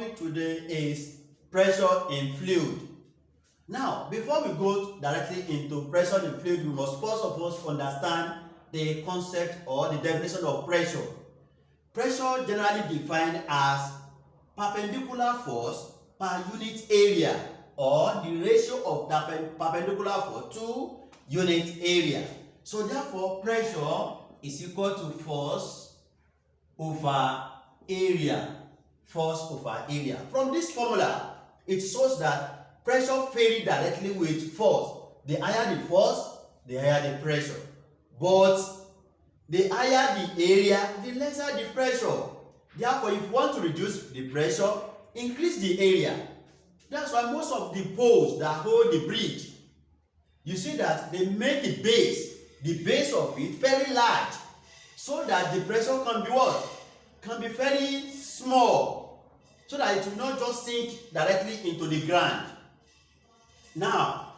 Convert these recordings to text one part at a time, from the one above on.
topic today is pressure in fluid. Now, before we go directly into pressure in fluid, we must first of all understand the concept or the definition of pressure. Pressure generally defined as perpendicular force per unit area, or the ratio of that perpendicular force to unit area. So therefore, pressure is equal to force over area. Force over area. From this formula, it shows that pressure varies directly with force. The higher the force, the higher the pressure. But the higher the area, the lesser the pressure. Therefore, if you want to reduce the pressure, increase the area. That's why most of the poles that hold the bridge, you see that they make the base of it very large, so that the pressure can be what? Can be very small, so that it will not just sink directly into the ground. Now,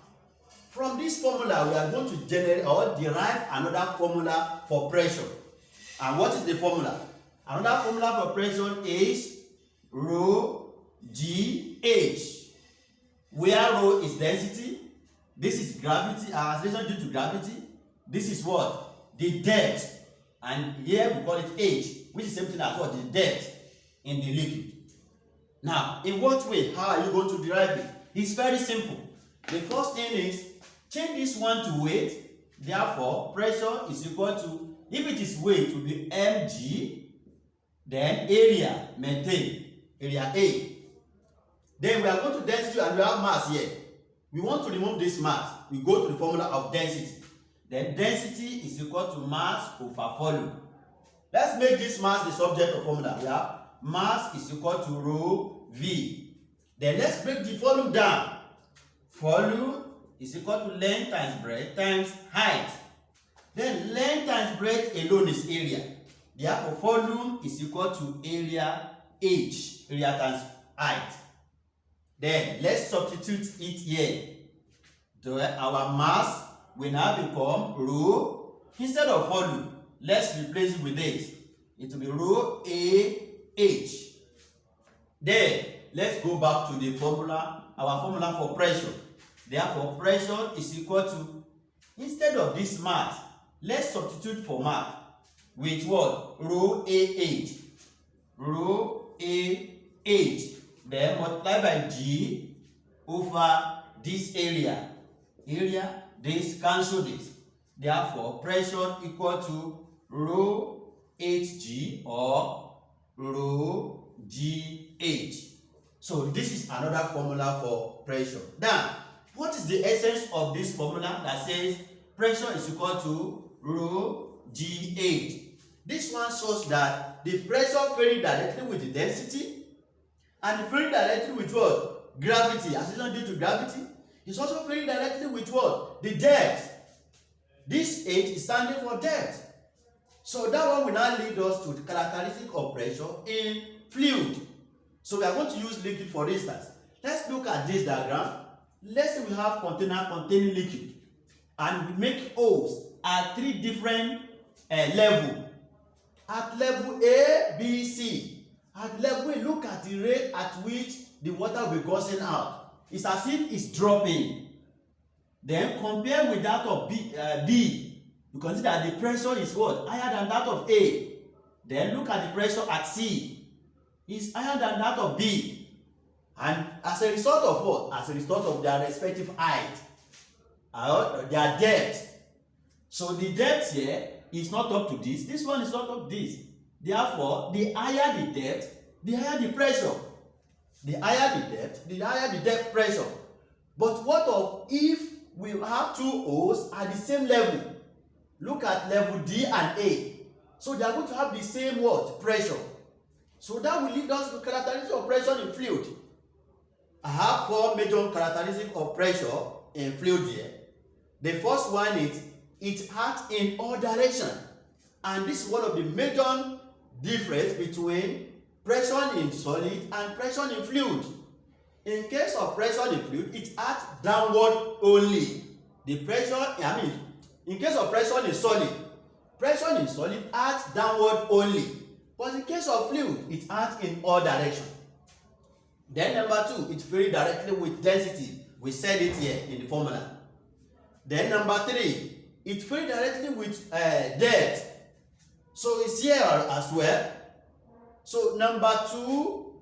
from this formula, we are going to generate or derive another formula for pressure. And what is the formula? Another formula for pressure is rho GH, where rho is density, this is gravity, acceleration due to gravity, this is what? The depth, and here we call it H, which is the same thing as what? The depth in the liquid. Now, in what way? How are you going to derive it? It's very simple. The first thing is, change this one to weight. Therefore, pressure is equal to, if it is weight, it will be mg, then area, maintain, area A. Then we are going to density and we have mass here. We want to remove this mass. We go to the formula of density. Then density is equal to mass over volume. Let's make this mass the subject of formula. We have mass is equal to rho V. Then let's break the volume down. Volume is equal to length times breadth times height. Then length times breadth alone is area. Therefore, volume is equal to area H, area times height. Then let's substitute it here. Our mass will now become rho. Instead of volume, let's replace it with this. It will be rho AH. Then let's go back to the formula, our formula for pressure. Therefore, pressure is equal to, instead of this mass, let's substitute for mass with what? Rho AH. Rho AH. Then multiply by G over this area. Area, this, cancel this. Therefore, pressure equal to rho HG or rho GH. So this is another formula for pressure. Now, what is the essence of this formula that says pressure is equal to rho GH? This one shows that the pressure varies directly with the density, and it varies directly with what? Gravity, acceleration due to gravity. It's also varies directly with what? The depth. This H is standing for depth. So that one will now lead us to the characteristic of pressure in fluid. So we are going to use liquid for instance. Let's look at this diagram. Let's say we have container containing liquid, and we make holes at three different levels. At level A, B, C. At level A, look at the rate at which the water will be gushing out. It's as if it's dropping. Then compare with that of B. You can see that the pressure is what? Higher than that of A. Then look at the pressure at C. It's higher than that of B. And as a result of what? As a result of their respective height, their depth. So the depth here is not up to this. This one is not up to this. Therefore, the higher the depth, the higher the pressure. The higher the depth, the higher the depth pressure. But what of if we have two holes at the same level? Look at level D and A. So they are going to have the same what? Pressure. So that will lead us to characteristics of pressure in fluid. I have four major characteristics of pressure in fluid here. The first one is it acts in all directions. And this is one of the major difference between pressure in solid and pressure in fluid. In case of pressure in fluid, it acts downward only. The pressure, in case of pressure in solid acts downward only. But in case of fluid, it acts in all directions. Then number 2, it varies directly with density. We said it here in the formula. Then number 3, it varies directly with depth. So it's here as well. So number two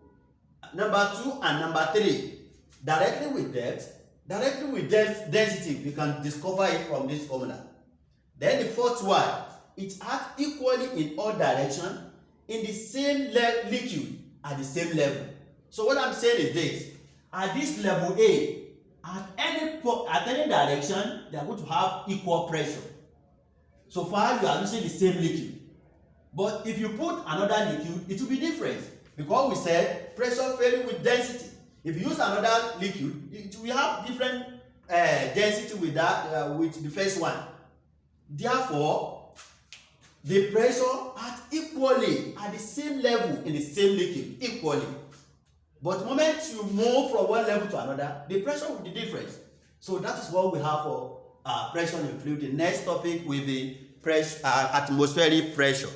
and number 3, directly with depth, directly with density, we can discover it from this formula. Then the 4th one, it acts equally in all directions in the same liquid at the same level. So what I'm saying is this: at this level A, at any direction, they are going to have equal pressure. So far, you are using the same liquid. But if you put another liquid, it will be different, because we said pressure varies with density. If you use another liquid, it will have different density with that with the first one. Therefore, the pressure at equally at the same level in the same liquid equally. But the moment you move from one level to another, the pressure will be different. So that is what we have for pressure in fluid. The next topic will be atmospheric pressure.